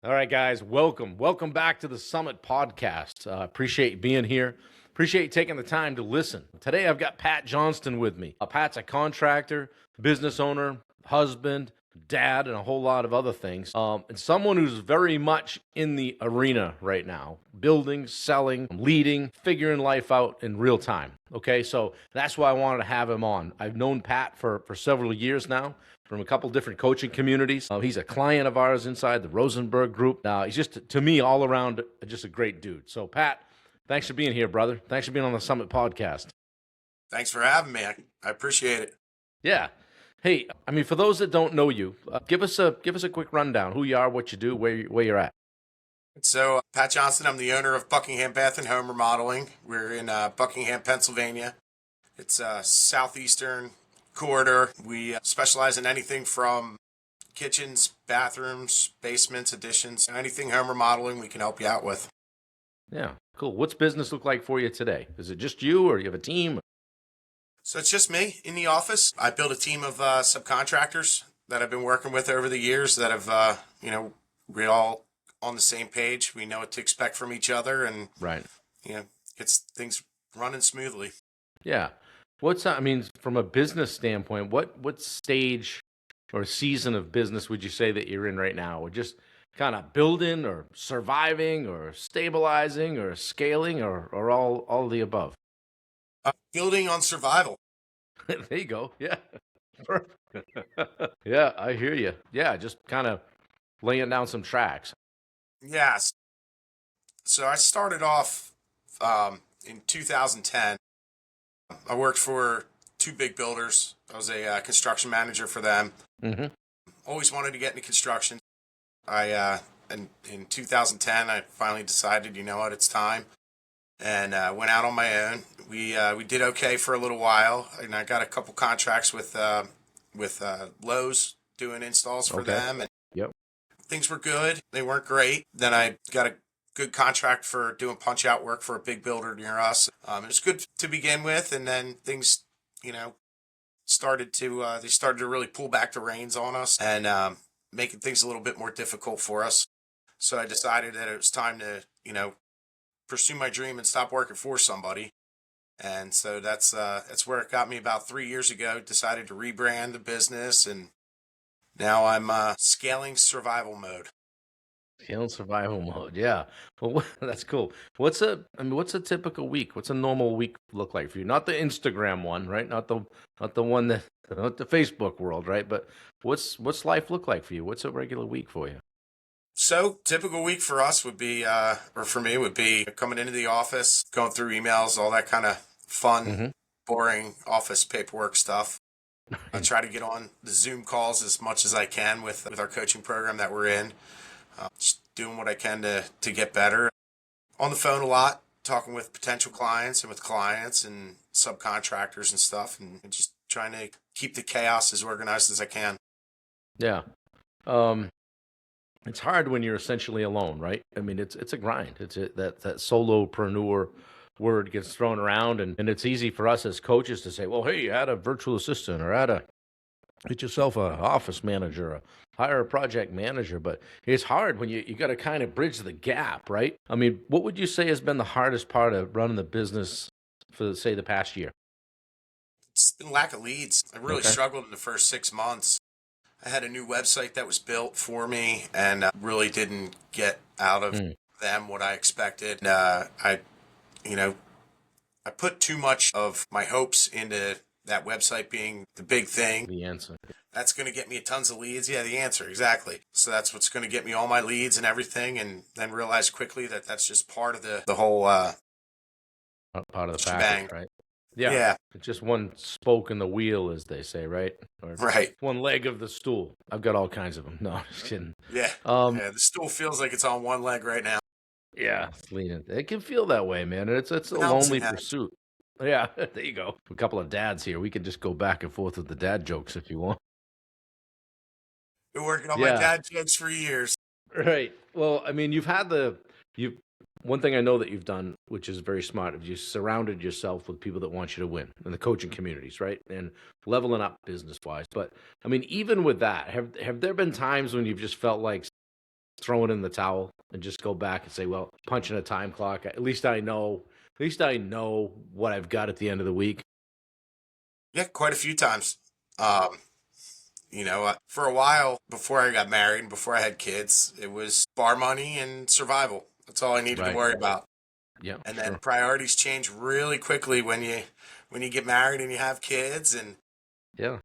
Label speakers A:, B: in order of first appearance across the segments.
A: All right, guys, welcome. Welcome back to the Summit Podcast. Appreciate you being here. Appreciate you taking the time to listen. Today, I've got Pat Johnston with me. Pat's a contractor, business owner, husband, dad, and a whole lot of other things. And someone who's very much in the arena right now, building, selling, leading, figuring life out in real time. Okay, so that's why I wanted to have him on. I've known Pat for several years now, from a couple different coaching communities. He's a client of ours inside the Rosenberg Group. He's just, to me, all around, just a great dude. So, Pat, thanks for being here, brother. Thanks for being on the Summit Podcast.
B: Thanks for having me. I appreciate it.
A: Yeah. Hey, I mean, for those that don't know you, give us a quick rundown. Who you are, what you do, where you're at.
B: So, Pat Johnston, I'm the owner of Buckingham Bath Home Remodeling. We're in Buckingham, Pennsylvania. It's southeastern corridor. We specialize in anything from kitchens, bathrooms, basements, additions, anything home remodeling we can help you out with.
A: Yeah, cool. What's business look like for you today? Is it just you, or you have a team?
B: So it's just me in the office. I built a team of subcontractors that I've been working with over the years that have, we're all on the same page. We know what to expect from each other, and
A: right,
B: gets things running smoothly.
A: Yeah. I mean, from a business standpoint, what stage or season of business would you say that you're in right now? Or just kind of building, or surviving, or stabilizing, or scaling, or all of the above?
B: Building on survival.
A: There you go. Yeah. Yeah, I hear you. Yeah, just kind of laying down some tracks.
B: Yes. So I started off in 2010. I worked for two big builders. I was a construction manager for them.
A: Mm-hmm.
B: Always wanted to get into construction. In 2010, I finally decided, you know what, it's time, and went out on my own. We did okay for a little while, and I got a couple contracts with Lowe's doing installs for them, and
A: yep,
B: things were good. They weren't great. Then I got a good contract for doing punch out work for a big builder near us. It was good to begin with, and then things, started to really pull back the reins on us, and making things a little bit more difficult for us. So I decided that it was time to, pursue my dream and stop working for somebody. And so that's where it got me about 3 years ago. Decided to rebrand the business, and now I'm scaling survival mode.
A: Scaling survival mode. Yeah. Well, that's cool. What's a typical week? What's a normal week look like for you? Not the Instagram one, right? Not the one not the Facebook world, right? But what's life look like for you? What's a regular week for you?
B: So typical week for us would be, or for me would be coming into the office, going through emails, all that kind of fun, boring office paperwork stuff. I try to get on the Zoom calls as much as I can with our coaching program that we're in. Just doing what I can to get better. On the phone a lot, talking with potential clients and with clients and subcontractors and stuff, and just trying to keep the chaos as organized as I can.
A: Yeah. It's hard when you're essentially alone, right? I mean, it's a grind. That solopreneur word gets thrown around, and it's easy for us as coaches to say, well, hey, add a virtual assistant, or get yourself an office manager, or hire a project manager. But it's hard when you got to kind of bridge the gap, right? I mean, what would you say has been the hardest part of running the business for, say, the past year?
B: It's been lack of leads. I really struggled in the first 6 months. I had a new website that was built for me, and really didn't get out of them what I expected. I put too much of my hopes into that website being the big thing.
A: The answer.
B: That's going to get me tons of leads. Yeah, the answer, exactly. So that's what's going to get me all my leads and everything, and then realize quickly that that's just part of the whole
A: part of the
B: shebang.
A: package, right? Yeah. It's just one spoke in the wheel, as they say, right? Or
B: right.
A: One leg of the stool. I've got all kinds of them. No, just kidding.
B: Yeah. The stool feels like it's on one leg right now.
A: Yeah, it's leaning. It can feel that way, man. It's a lonely pursuit. Yeah, there you go. A couple of dads here. We can just go back and forth with the dad jokes if you want.
B: Been working on my dad jokes for years.
A: Right. Well, I mean, one thing I know that you've done, which is very smart, is you surrounded yourself with people that want you to win in the coaching communities, right? And leveling up business-wise. But, I mean, even with that, have there been times when you've just felt like throw it in the towel and just go back and say, well, punching a time clock, at least I know what I've got at the end of the week.
B: Yeah, quite a few times. Um, for a while before I got married and before I had kids, it was bar money and survival. That's all I needed to
A: Right.
B: worry about.
A: Yeah,
B: And then
A: sure.
B: priorities change really quickly when you get married and you have kids, and
A: Yeah.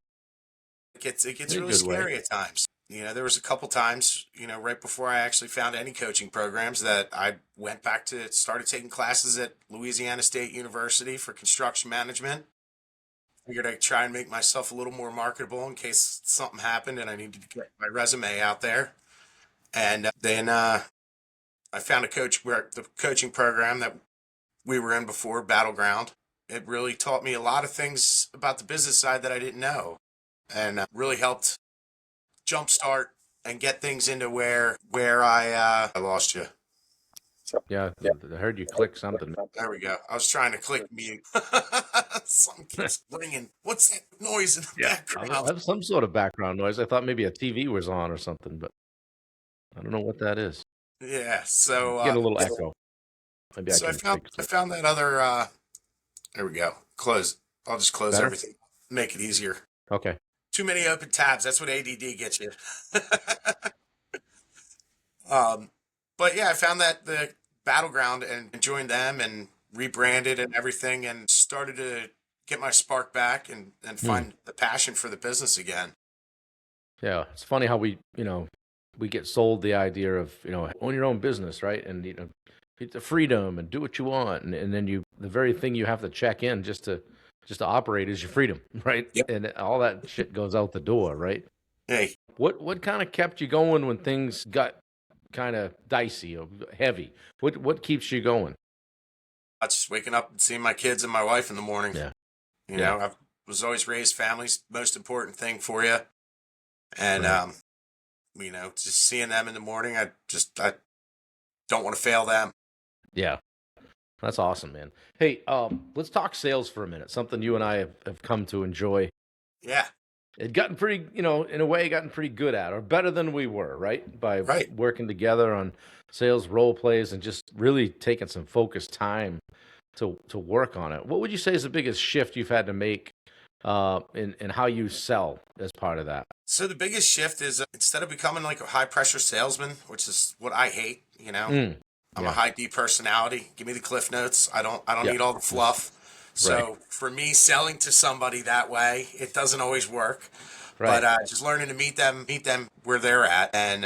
B: it gets
A: In a
B: really
A: good way.
B: scary at times. There was a couple times, right before I actually found any coaching programs, that I went back to started taking classes at Louisiana State University for construction management. Figured I'd try and make myself a little more marketable in case something happened and I needed to get my resume out there. And then I found the coaching program that we were in before, Battleground. It really taught me a lot of things about the business side that I didn't know, and really helped jumpstart and get things into where I lost you.
A: Yeah, I heard you click something.
B: There we go. I was trying to click mute. Something keeps ringing. What's that noise in the
A: Yeah, I
B: background?
A: have some sort of background noise. I thought maybe a TV was on or something, but I don't know what that is.
B: Yeah.
A: Getting a little echo. Maybe I
B: So I
A: can
B: found
A: fix
B: I
A: it.
B: found that other. There we go. Close. I'll just close
A: Better?
B: everything. Make it easier.
A: Okay.
B: Too many open tabs. That's what ADD gets you. um, but yeah, I found that the Battleground and joined them and rebranded and everything, and started to get my spark back and
A: Hmm.
B: find the passion for the business again.
A: Yeah, it's funny how we get sold the idea of, own your own business, right? And get the freedom and do what you want, and then the very thing you have to check in just to operate is your freedom, right?
B: Yep.
A: And all that shit goes out the door, right?
B: Hey,
A: What kind of kept you going when things got kind of dicey or heavy? What keeps you going?
B: I just waking up and seeing my kids and my wife in the morning.
A: Yeah,
B: You
A: yeah,
B: know, I was always raised family's most important thing for you, and
A: right.
B: just seeing them in the morning, I don't want to fail them.
A: Yeah, that's awesome, man. Hey, let's talk sales for a minute. Something you and I have come to enjoy.
B: Yeah,
A: It gotten pretty, in a way, gotten pretty good at, or better than we were, right? By
B: right.
A: working together on sales role plays and just really taking some focused time to work on it. What would you say is the biggest shift you've had to make in how you sell as part of that?
B: So the biggest shift is instead of becoming like a high pressure salesman, which is what I hate.
A: Mm,
B: I'm a
A: yeah,
B: high D personality. Give me the cliff notes. I don't
A: yeah,
B: need all the fluff.
A: right,
B: So for me, selling to somebody that way, it doesn't always work. But
A: right.
B: just learning to meet them where they're at, and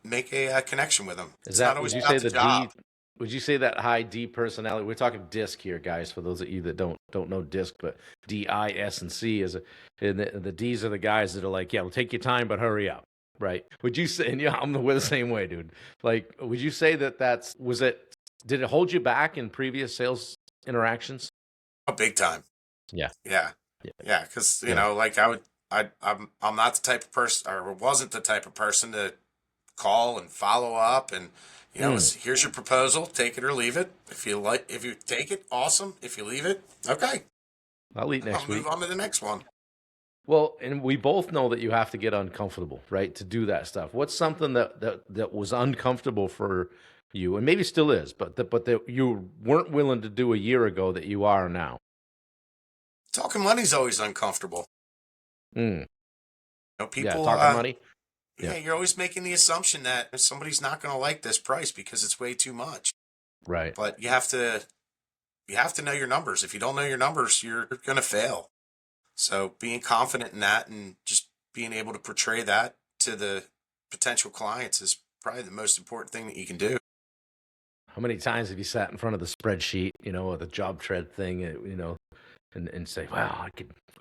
B: make a connection with them.
A: Is
B: It's not
A: that, would
B: always
A: you
B: about
A: say
B: the
A: the
B: job.
A: D? Would you say that high D personality? We're talking DISC here, guys. For those of you that don't know DISC, but D, I, S, and C is and the D's are the guys that are like, yeah, we'll take your time, but hurry up, right? Would you say? And yeah, we're the same way, dude. Like, would you say that was it? Did it hold you back in previous sales interactions?
B: Oh, big time.
A: Yeah,
B: Yeah,
A: yeah,
B: yeah. Because
A: yeah.
B: like I'm not the type of person, or wasn't the type of person to call and follow up, and
A: Mm,
B: here's your proposal, take it or leave it. If you take it, awesome. If you leave it, okay,
A: I'll eat
B: I'll
A: next
B: move
A: week.
B: on to the next one.
A: Well, and we both know that you have to get uncomfortable, right, to do that stuff. What's something that was uncomfortable for you, and maybe still is, but that you weren't willing to do a year ago that you are now?
B: Talking money's always uncomfortable.
A: Mm, yeah,
B: People,
A: talking money.
B: yeah,
A: Yeah,
B: you're always making the assumption that somebody's not going to like this price because it's way too much.
A: right.
B: But you have to know your numbers. If you don't know your numbers, you're going to fail. So being confident in that and just being able to portray that to the potential clients is probably the most important thing that you can do.
A: How many times have you sat in front of the spreadsheet, or the job tread thing, and say, "Wow,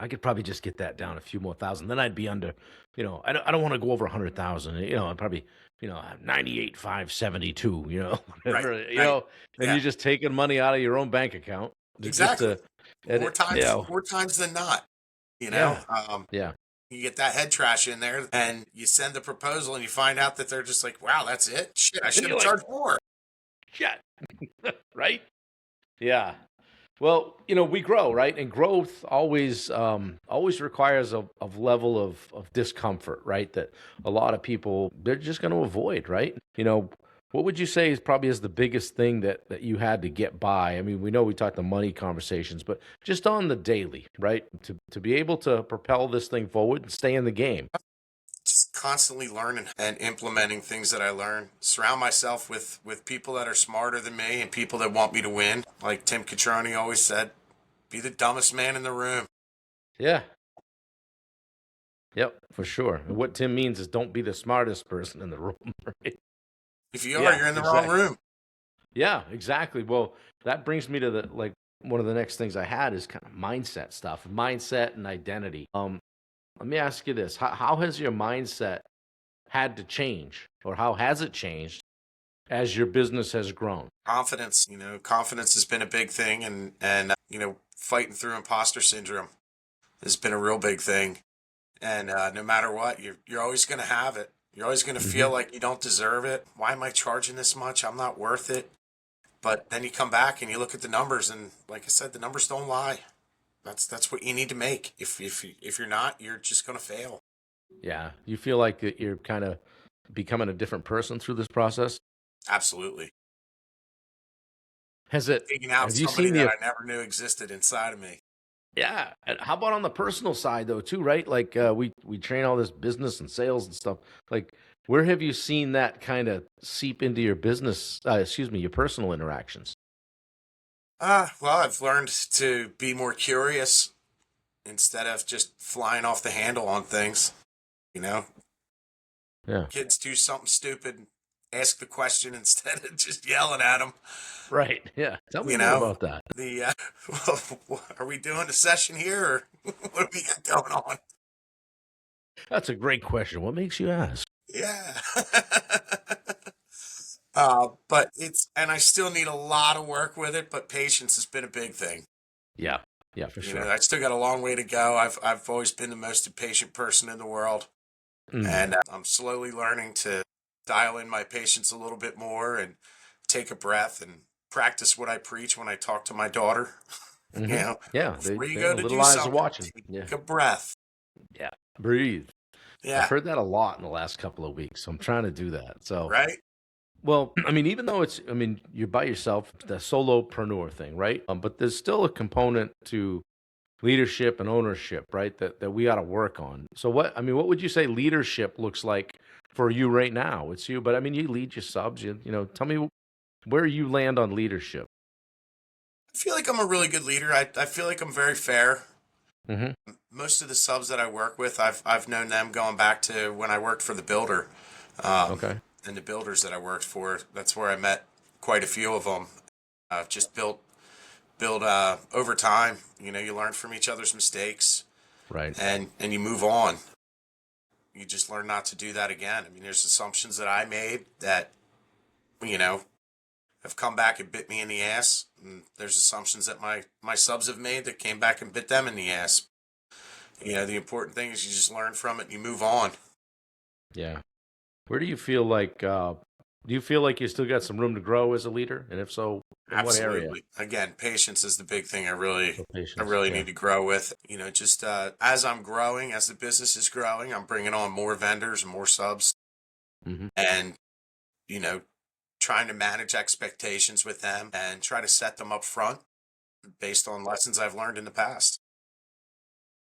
A: I could probably just get that down a few more thousand. Then I'd be under, I don't want to go over 100,000. I'd probably, 98,572.
B: Right.
A: Whatever.
B: Right.
A: And
B: Yeah.
A: you're just taking money out of your own bank account just
B: Exactly.
A: to, and
B: More times than not. You know,
A: yeah,
B: um,
A: yeah.
B: you get that head trash in there, and you send the proposal, and you find out that they're just like, "Wow, that's it. Shit, I
A: And
B: should
A: you're
B: have
A: like,
B: charged more."
A: shit, right? Yeah. Well, we grow, right? And growth always requires a level of discomfort, right? That a lot of people they're just going to avoid, right? What would you say is the biggest thing that you had to get by? I mean, we know we talked the money conversations, but just on the daily, right? To be able to propel this thing forward and stay in the game.
B: Just constantly learning and implementing things that I learn. Surround myself with people that are smarter than me and people that want me to win. Like Tim Catroni always said, be the dumbest man in the room.
A: Yeah. Yep, for sure. And what Tim means is don't be the smartest person in the room, right?
B: If you are,
A: Yeah,
B: you're in the wrong
A: exactly.
B: room.
A: Yeah, exactly. Well, that brings me to the one of the next things I had is kind of mindset stuff, mindset and identity. Let me ask you this: how has your mindset had to change, or how has it changed as your business has grown?
B: Confidence, confidence has been a big thing, and fighting through imposter syndrome has been a real big thing. And no matter what, you're always going to have it. You're always going to
A: Hmm.
B: feel like you don't deserve it. Why am I charging this much? I'm not worth it. But then you come back and you look at the numbers, and like I said, the numbers don't lie. That's what you need to make. If you're not, you're just going to fail.
A: Yeah, you feel like that you're kind of becoming a different person through this process.
B: Absolutely.
A: Has it?
B: Taking out
A: Have you
B: somebody
A: seen
B: that
A: the?
B: I never knew existed inside of me.
A: Yeah. And how about on the personal side though, too, right? Like we train all this business and sales and stuff. Like, where have you seen that kind of seep into your business? Excuse me, your personal interactions.
B: Well, I've learned to be more curious instead of just flying off the handle on things. You know,
A: Yeah.
B: kids do something stupid, ask the question instead of just yelling at them.
A: Right. Yeah. Tell me
B: You
A: more
B: know,
A: about that.
B: the are we doing a session here or what do we got going on?
A: That's a great question. What makes you ask?
B: Yeah. But and I still need a lot of work with it, but patience has been a big thing.
A: Yeah. Yeah, for sure.
B: I still got a long way to go. I've always been the most impatient person in the world,
A: Mm.
B: and I'm slowly learning to dial in my patience a little bit more and take a breath and practice what I preach when I talk to my daughter.
A: Hmm. Yeah.
B: Before you go
A: The
B: to
A: little
B: do
A: eyes are
B: something,
A: watching.
B: take
A: Yeah.
B: a breath.
A: Yeah. Breathe. I've
B: Yeah,
A: heard that a lot in the last couple of weeks. So I'm trying to do that. So,
B: right.
A: well, I mean, even though you're by yourself, the solopreneur thing, right? But there's still a component to leadership and ownership, right? That we got to work on. So what would you say leadership looks like for you right now? It's you, but I mean, you lead your subs. Tell me where you land on leadership.
B: I feel like I'm a really good leader. I feel like I'm very fair.
A: Hmm.
B: Most of the subs that I work with, I've known them going back to when I worked for the builder, um,
A: Okay.
B: and the builders that I worked for. That's where I met quite a few of them. I've just build over time. You learn from each other's mistakes,
A: Right.
B: and you move on. You just learn not to do that again. I mean, there's assumptions that I made that you know have come back and bit me in the ass. And there's assumptions that my subs have made that came back and bit them in the ass. The important thing is you just learn from it and you move on.
A: Yeah. Where do you feel like? Do you feel like you still got some room to grow as a leader? And if so, in what area?
B: Absolutely. Again, patience is the big thing.
A: So
B: I
A: patience.
B: really
A: Yeah.
B: need to grow with. Just as I'm growing, as the business is growing, I'm bringing on more vendors and more subs,
A: Hmm.
B: and you know, trying to manage expectations with them and try to set them up front based on lessons I've learned in the past.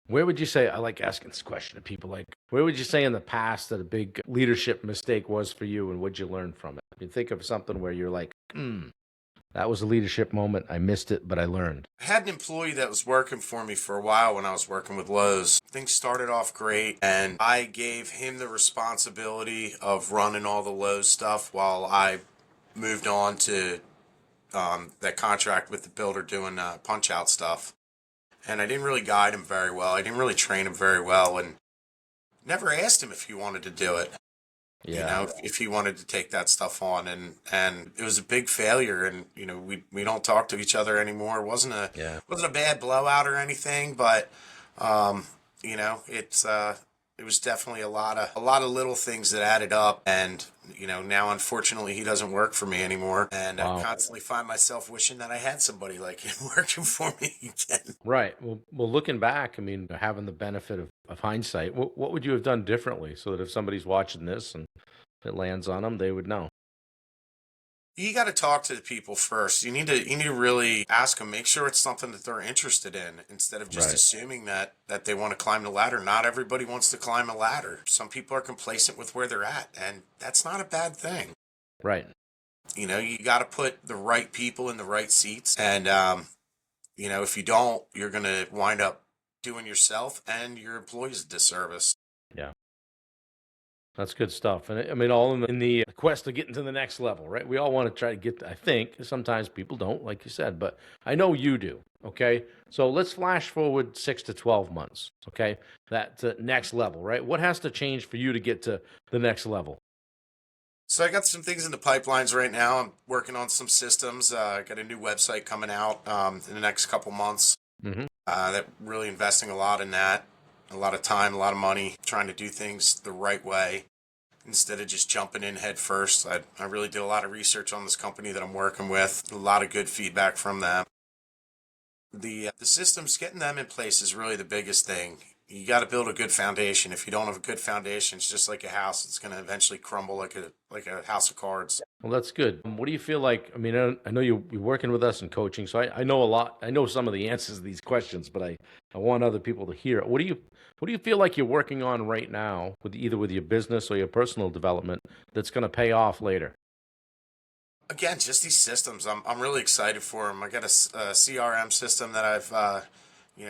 A: Where would you say, I like asking this question to people, like, where would you say in the past that a big leadership mistake was for you and what'd you learn from it? I mean, think of something where you're like, that was a leadership moment. I missed it, but I learned.
B: I had an employee that was working for me for a while when I was working with Lowe's. Things started off great, and I gave him the responsibility of running all the Lowe's stuff while I moved on to that contract with the builder doing punch out stuff. And I didn't really guide him very well. I didn't really train him very well, and never asked him if he wanted to do it.
A: Yeah.
B: If he wanted to take that stuff on, and it was a big failure. And we don't talk to each other anymore. It
A: Yeah.
B: wasn't a bad blowout or anything, but it's it was definitely a lot of little things that added up. And, now unfortunately he doesn't work for me anymore. And I
A: Wow.
B: constantly find myself wishing that I had somebody like him working for me again.
A: Right. Well, looking back, I mean, having the benefit of hindsight, what would you have done differently so that if somebody's watching this and it lands on them, they would know?
B: You got to talk to the people first. You need to really ask them, make sure it's something that they're interested in instead of just
A: Right.
B: assuming that they want to climb the ladder. Not everybody wants to climb a ladder. Some people are complacent with where they're at, and that's not a bad thing.
A: Right.
B: You got to put the right people in the right seats, and if you don't, you're going to wind up doing yourself and your employees a disservice.
A: Yeah. That's good stuff. And I mean, all in the quest of getting to the next level, right? We all want to try to get, I think sometimes people don't, like you said, but I know you do. Okay. So let's flash forward 6 to 12 months. Okay. That next level, right? What has to change for you to get to the next level?
B: So I got some things in the pipelines right now. I'm working on some systems. I got a new website coming out in the next couple months.
A: Hmm.
B: That really investing a lot in that, a lot of time, a lot of money, trying to do things the right way instead of just jumping in head first. I really did a lot of research on this company that I'm working with. A lot of good feedback from them. The systems, getting them in place is really the biggest thing. You got to build a good foundation. If you don't have a good foundation, it's just like a house. It's going to eventually crumble like a house of cards.
A: Well, that's good. What do you feel like? I mean, I know you're working with us in coaching, so I know a lot. I know some of the answers to these questions, but I want other people to hear it. What do you feel like you're working on right now, with either with your business or your personal development, that's going to pay off later?
B: Again, just these systems. I'm really excited for them. I got a CRM system that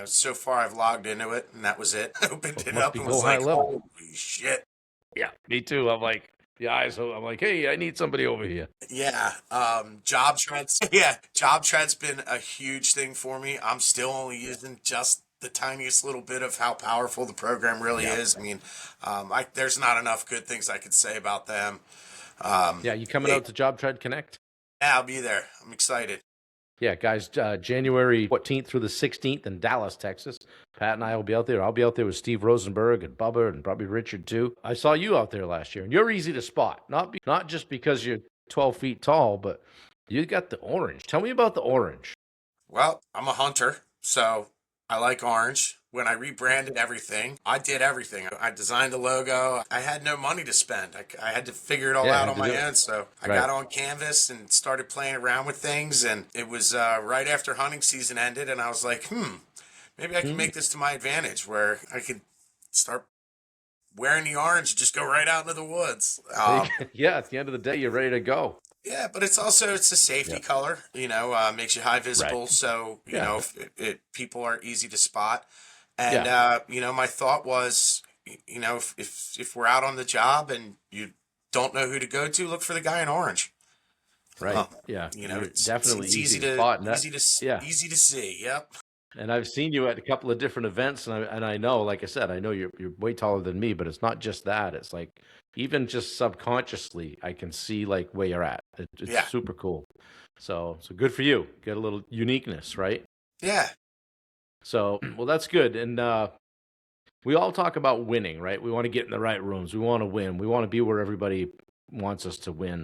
B: so far I've logged into it, and that was it. Opened
A: It
B: it
A: must
B: up
A: be
B: and
A: go
B: was
A: high
B: like,
A: level.
B: holy shit.
A: Yeah, me too. I'm like the eyes. I'm like, hey, I need somebody over here.
B: Yeah, job trends. Yeah, job trend's been a huge thing for me. I'm still only using just the tiniest little bit of how powerful the program really
A: Yeah,
B: is. I mean, there's not enough good things I could say about them.
A: yeah. You coming
B: Hey,
A: out to Job Trend Connect?
B: yeah, I'll be there. I'm excited.
A: Yeah, guys, January 14th through the 16th in Dallas, Texas. Pat and I will be out there. I'll be out there with Steve Rosenberg and Bubba and probably Richard too. I saw you out there last year, and you're easy to spot. Not just because you're 12 feet tall, but you got the orange. Tell me about the orange.
B: Well, I'm a hunter, so I like orange. When I rebranded everything, I did everything. I designed the logo. I had no money to spend. I had to figure it all
A: Yeah, I
B: out
A: had
B: on
A: to
B: my
A: do it.
B: own. So I
A: Right.
B: got on Canvas and started playing around with things. And it was right after hunting season ended. And I was like, maybe I can
A: Hmm.
B: make this to my advantage where I could start wearing the orange and just go right out into the woods.
A: Yeah, at the end of the day, you're ready to go.
B: Yeah, but it's a safety
A: Yeah.
B: color, makes you high
A: Right.
B: visible. So,
A: Yeah.
B: if people are easy to spot. And,
A: Yeah.
B: my thought was, if we're out on the job and you don't know who to go to, look for the guy in orange.
A: Right. Yeah. You're
B: It's
A: definitely
B: it's
A: easy
B: easy
A: to
B: to
A: spot, and that.
B: easy to
A: Yeah.
B: easy to see. Yep.
A: And I've seen you at a couple of different events, and I know, like I said, I know you're way taller than me, but it's not just that. It's like even just subconsciously, I can see like where you're at. It's
B: Yeah.
A: super cool. So good for you. Get a little uniqueness, right?
B: Yeah.
A: So well, that's good. And we all talk about winning, right? We want to get in the right rooms. We want to win. We want to be where everybody wants us to win.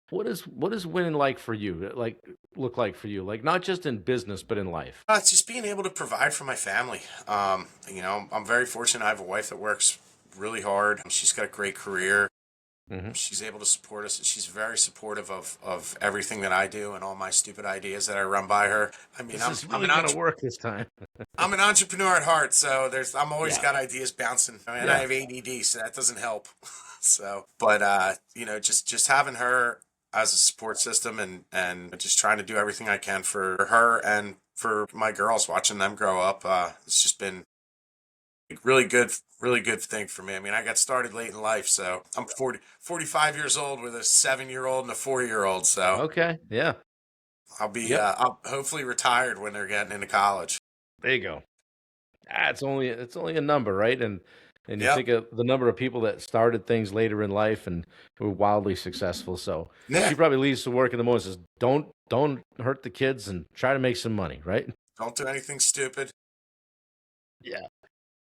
A: What is winning like for you? Like look like for you? Like not just in business, but in life.
B: It's just being able to provide for my family. I'm very fortunate. I have a wife that works really hard. She's got a great career.
A: Hmm.
B: She's able to support us, and she's very supportive of everything that I do and all my stupid ideas that I run by her. I mean,
A: This
B: I'm
A: is
B: I'm
A: really
B: an
A: gonna
B: entre-
A: work this time.
B: I'm an entrepreneur at heart, so I'm always
A: Yeah.
B: got ideas bouncing, and I
A: Yeah.
B: have ADD, so that doesn't help. So, but just having her as a support system and just trying to do everything I can for her and for my girls, watching them grow up. It's just been really good thing for me. I mean, I got started late in life, so I'm 45 years old with a 7-year old and a 4-year old. So
A: Okay. Yeah. Yep.
B: I'll hopefully retired when they're getting into college.
A: There you go. It's only a number, right? And you
B: Yep.
A: think of the number of people that started things later in life and were wildly successful. So
B: Yeah.
A: she probably leaves to work in the morning and says, don't hurt the kids and try to make some money, right?
B: Don't do anything stupid.
A: Yeah.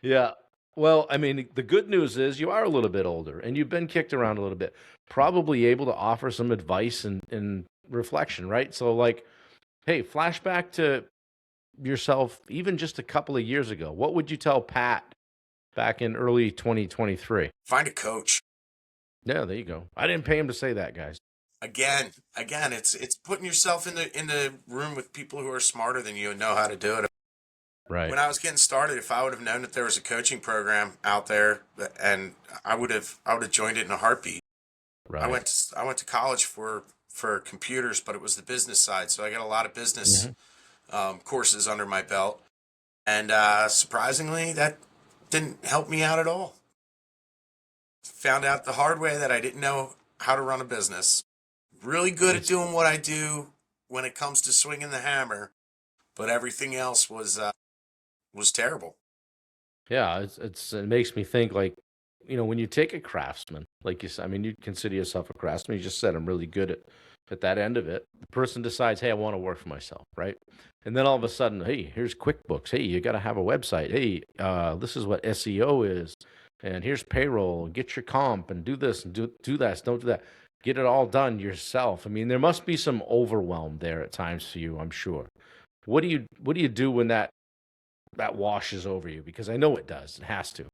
A: Yeah. Well, I mean, the good news is you are a little bit older and you've been kicked around a little bit, probably able to offer some advice and reflection, right? So, like, hey, flashback to yourself even just a couple of years ago. What would you tell Pat back in early 2023?
B: Find a coach.
A: Yeah, there you go. I didn't pay him to say that, guys.
B: Again, it's putting yourself in the room with people who are smarter than you and know how to do it.
A: Right,
B: When I was getting started, if I would have known that there was a coaching program out there, and I would have joined it in a heartbeat.
A: right.
B: I went to college for computers, but it was the business side, so I got a lot of business
A: Mhm.
B: courses under my belt, and surprisingly, that didn't help me out at all. Found out the hard way that I didn't know how to run a business. Really good at
A: It's
B: doing what I do when it comes to swinging the hammer, but everything else was terrible.
A: Yeah, it makes me think like, when you take a craftsman, like you said, I mean, you consider yourself a craftsman. You just said I'm really good at that end of it. The person decides, hey, I want to work for myself, right? And then all of a sudden, hey, here's QuickBooks. Hey, you got to have a website. Hey, this is what SEO is, and here's payroll. Get your comp and do this and do that. Don't do that. Get it all done yourself. I mean, there must be some overwhelm there at times for you, I'm sure. What do you do when that washes over you? Because I know it does. It has to.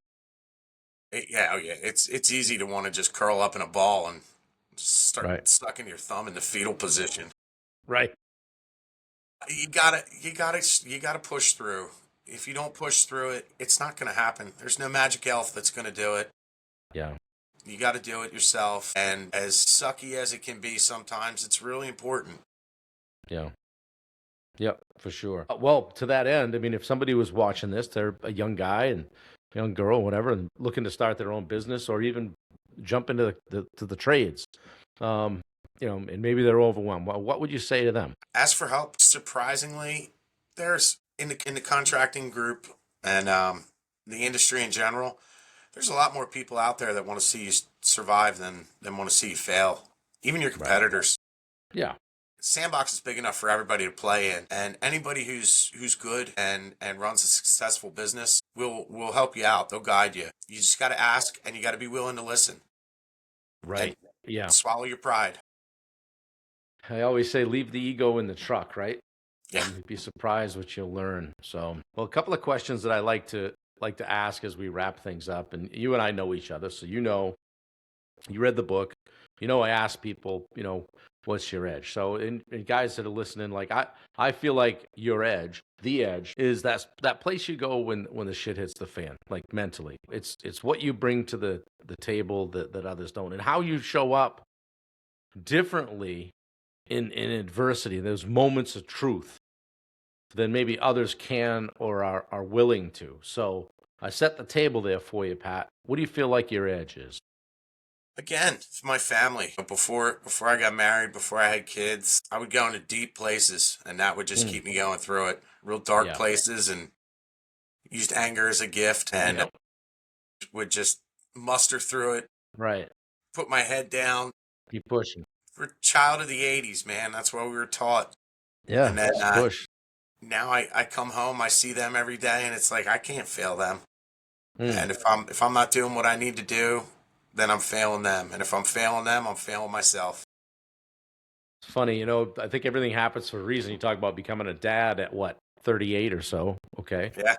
B: Yeah, oh yeah, it's easy to want to just curl up in a ball and start
A: Right.
B: sucking your thumb in the fetal position.
A: Right.
B: You gotta push through. If you don't push through it, it's not gonna happen. There's no magic elf that's gonna do it.
A: Yeah.
B: You got to do it yourself. And as sucky as it can be sometimes, it's really important.
A: Yeah. Yep. For sure. Well, to that end, I mean, if somebody was watching this, they're a young guy and young girl, whatever, and looking to start their own business or even jump into the trades, um, and maybe they're overwhelmed. What would you say to them?
B: As for help, surprisingly, there's in the contracting group and the industry in general, there's a lot more people out there that want to see you survive than want to see you fail. Even your
A: Right.
B: competitors.
A: Yeah.
B: Sandbox is big enough for everybody to play in, and anybody who's good and runs a successful business will help you out. They'll guide you. You just got to ask, and you got to be willing to listen and
A: Right. Yeah.
B: swallow your pride.
A: I always say leave the ego in the truck, right?
B: Yeah.
A: And you'd be surprised what you'll learn. So, well, a couple of questions that I like to ask as we wrap things up. And you and I know each other, so you read the book. I ask people, what's your edge? So, and guys that are listening, like I feel like your edge, the edge, is that place you go when the shit hits the fan, like mentally. It's what you bring to the table that others don't, and how you show up differently in adversity. Those moments of truth than maybe others can or are willing to. So I set the table there for you, Pat. What do you feel like your edge is?
B: Again, it's my family. Before I got married, before I had kids, I would go into deep places, and that would just
A: Mm,
B: keep me going through it. Real dark
A: yeah.
B: places, and used anger as a gift, and
A: Yep.
B: would just muster through it,
A: Right.
B: put my head down.
A: Keep pushing.
B: We're a child of the '80s, man. That's what we were taught.
A: Yeah.
B: And then
A: Just push.
B: now I come home, I see them every day, and it's like I can't fail them.
A: Mm.
B: And if I'm not doing what I need to do, then I'm failing them. And if I'm failing them, I'm failing myself.
A: It's funny, I think everything happens for a reason. You talk about becoming a dad at what, 38 or so. Okay.
B: Yeah,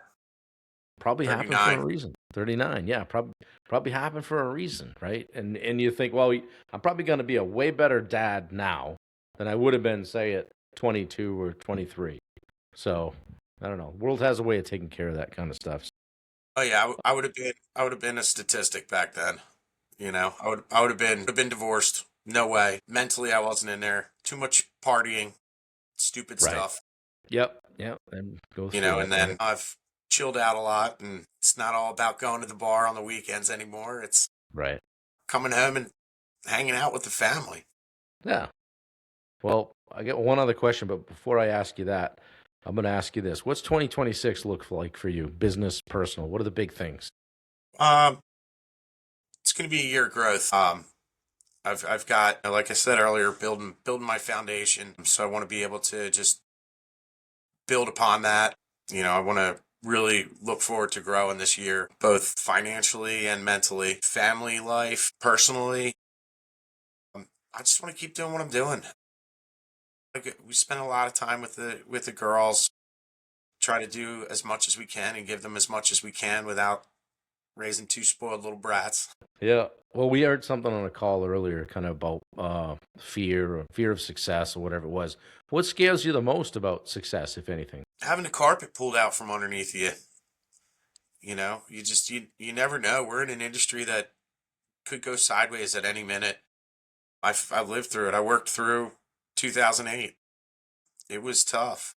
A: Probably happened for
B: 39.
A: a reason. 39. Yeah. Probably happened for a reason. Right. And you think, well, I'm probably going to be a way better dad now than I would have been, say, at 22 or 23. So I don't know. World has a way of taking care of that kind of stuff.
B: Oh yeah, I would have been a statistic back then. I would have been divorced. No way. Mentally, I wasn't in there. Too much partying, stupid
A: Right.
B: stuff.
A: Yep. Yep. And go through
B: And
A: it.
B: then
A: Right.
B: I've chilled out a lot, and it's not all about going to the bar on the weekends anymore. It's
A: Right.
B: coming home and hanging out with the family.
A: Yeah. Well, I get one other question, but before I ask you that, I'm going to ask you this. What's 2026 look like for you? Business, personal? What are the big things?
B: Um, it's going to be a year of growth. I've got, like I said earlier, building my foundation. So I want to be able to just build upon that. I want to really look forward to growing this year, both financially and mentally, family life, personally. I just want to keep doing what I'm doing. Like, we spend a lot of time with the girls, try to do as much as we can and give them as much as we can without raising two spoiled little brats.
A: Yeah. Well, we heard something on a call earlier, kind of about fear or fear of success or whatever it was. What scares you the most about success, if anything?
B: Having the carpet pulled out from underneath you. You never know. We're in an industry that could go sideways at any minute. I lived through it. I worked through 2008. It was tough.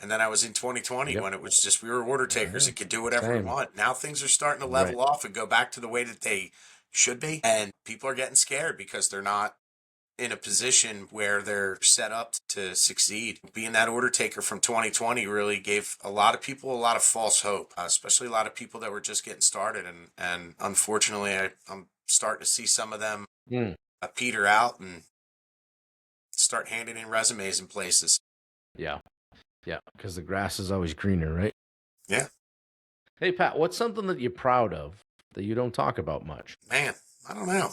B: And then I was in 2020
A: Yep.
B: when it was just, we were order takers and could do whatever we
A: Same.
B: want. Now things are starting to level off and go back to the way that they should be. And people are getting scared because they're not in a position where they're set up to succeed. Being that order taker from 2020 really gave a lot of people a lot of false hope, especially a lot of people that were just getting started. And unfortunately, I'm starting to see some of them peter out and start handing in resumes in places.
A: Yeah. Yeah. Because the grass is always greener, right?
B: Yeah.
A: Hey, Pat, what's something that you're proud of that you don't talk about much?
B: Man, I don't know.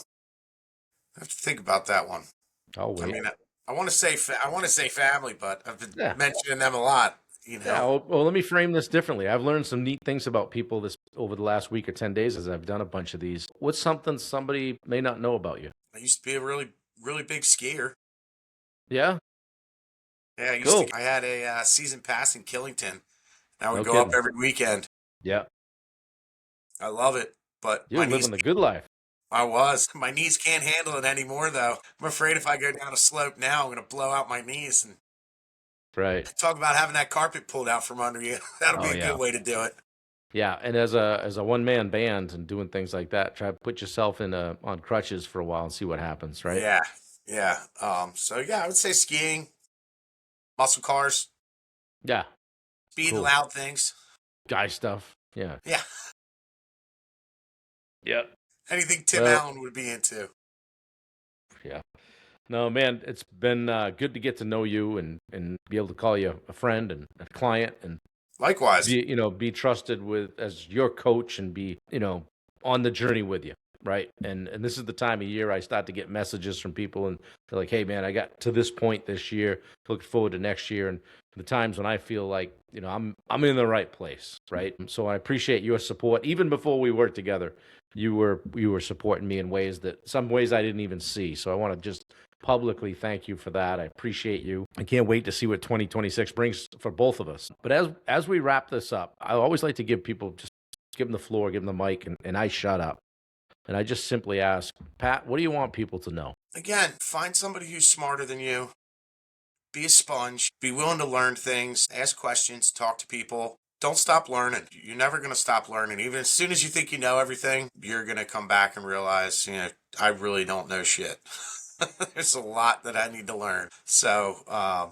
B: I have to think about that one.
A: I'll wait.
B: I mean, I want to say family, but I've been
A: Yeah.
B: mentioning them a lot.
A: Yeah. Well, let me frame this differently. I've learned some neat things about people this over the last week or 10 days as I've done a bunch of these. What's something somebody may not know about you?
B: I used to be a really, really big skier.
A: Yeah.
B: Yeah,
A: Cool.
B: I had a season pass in Killington. I would
A: No
B: go up
A: kidding.
B: every weekend.
A: Yeah.
B: I love it, but
A: You're
B: my knees.
A: living the good life.
B: My knees can't handle it anymore, though. I'm afraid if I go down a slope now, I'm going to blow out my knees. And
A: Right.
B: talk about having that carpet pulled out from under you. That'll be a good way to do it.
A: Yeah, and as a one man band and doing things like that, try to put yourself in on crutches for a while and see what happens, right?
B: Yeah, yeah. So yeah, I would say skiing, muscle cars,
A: Yeah,
B: speed
A: cool.
B: loud things.
A: Guy stuff. Yeah.
B: Yeah.
A: Yep.
B: Anything Tim Allen would be into.
A: Yeah. No, man, it's been good to get to know you and be able to call you a friend and a client and
B: Likewise.
A: be trusted with as your coach and be, on the journey with you, right? And this is the time of year I start to get messages from people and they're like, "Hey man, I got to this point this year, looking forward to next year." And the times when I feel like, I'm in the right place, right? So I appreciate your support. Even before we worked together, you were supporting me in some ways I didn't even see. So I want to just publicly thank you for that. I appreciate you. I can't wait to see what 2026 brings for both of us. But as we wrap this up, I always like to give people, just give them the floor, give them the mic, and I shut up. And I just simply ask, Pat, what do you want people to know?
B: Again, find somebody who's smarter than you. Be a sponge. Be willing to learn things. Ask questions. Talk to people. Don't stop learning. You're never going to stop learning. Even as soon as you think you know everything, you're going to come back and realize, I really don't know shit. There's a lot that I need to learn. So,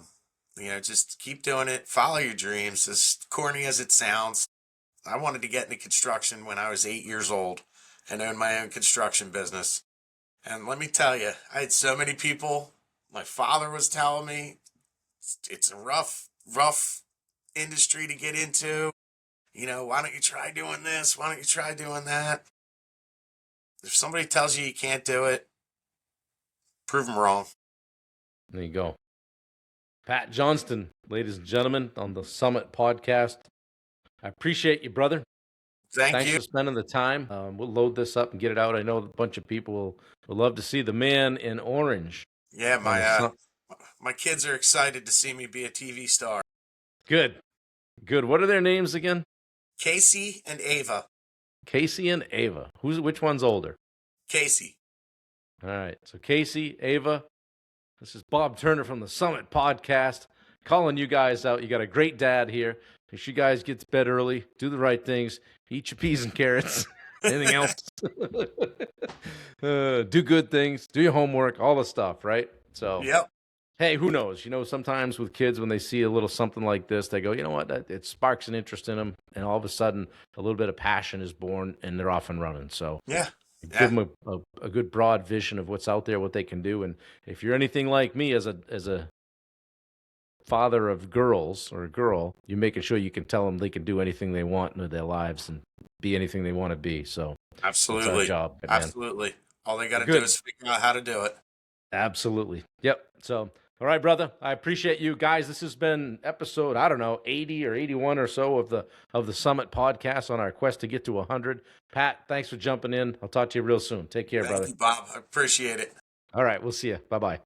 B: just keep doing it. Follow your dreams. As corny as it sounds, I wanted to get into construction when I was 8 years old and own my own construction business. And let me tell you, I had so many people. My father was telling me it's a rough industry to get into. Why don't you try doing this? Why don't you try doing that? If somebody tells you you can't do it, prove them wrong.
A: There you go. Pat Johnston, ladies and gentlemen, on the Summit Podcast. I appreciate you, brother. Thanks
B: Thank
A: for spending the time. We'll load this up and get it out. I know a bunch of people will love to see the man in orange.
B: you. Yeah, my kids are excited to see me be a TV star.
A: Good. What are their names again?
B: Casey and Ava.
A: Casey and Ava. Which one's older?
B: Casey.
A: All right. So Casey, Ava. This is Bob Turner from the Summit Podcast calling you guys out. You got a great dad here. Make sure you guys get to bed early. Do the right things. Eat your peas and carrots. Anything else? Do good things. Do your homework. All the stuff, right? So,
B: Yep.
A: Hey, who knows? Sometimes with kids, when they see a little something like this, they go, you know what? It sparks an interest in them. And all of a sudden, a little bit of passion is born and they're off and running. So,
B: Yeah.
A: give them a good broad vision of what's out there, what they can do. And if you're anything like me as a father of girls or a girl, you're making sure you can tell them they can do anything they want in their lives and be anything they want to be. So that's our
B: Absolutely.
A: job, man.
B: Absolutely. All they got
A: Well,
B: to do
A: good.
B: is figure out how to do it.
A: Absolutely. Yep. So, all right, brother. I appreciate you guys. This has been episode, I don't know, 80 or 81 or so of the Summit podcast on our quest to get to 100. Pat, thanks for jumping in. I'll talk to you real soon. Take care,
B: Thank
A: brother.
B: you, Bob. I appreciate it.
A: All right, we'll see you. Bye-bye.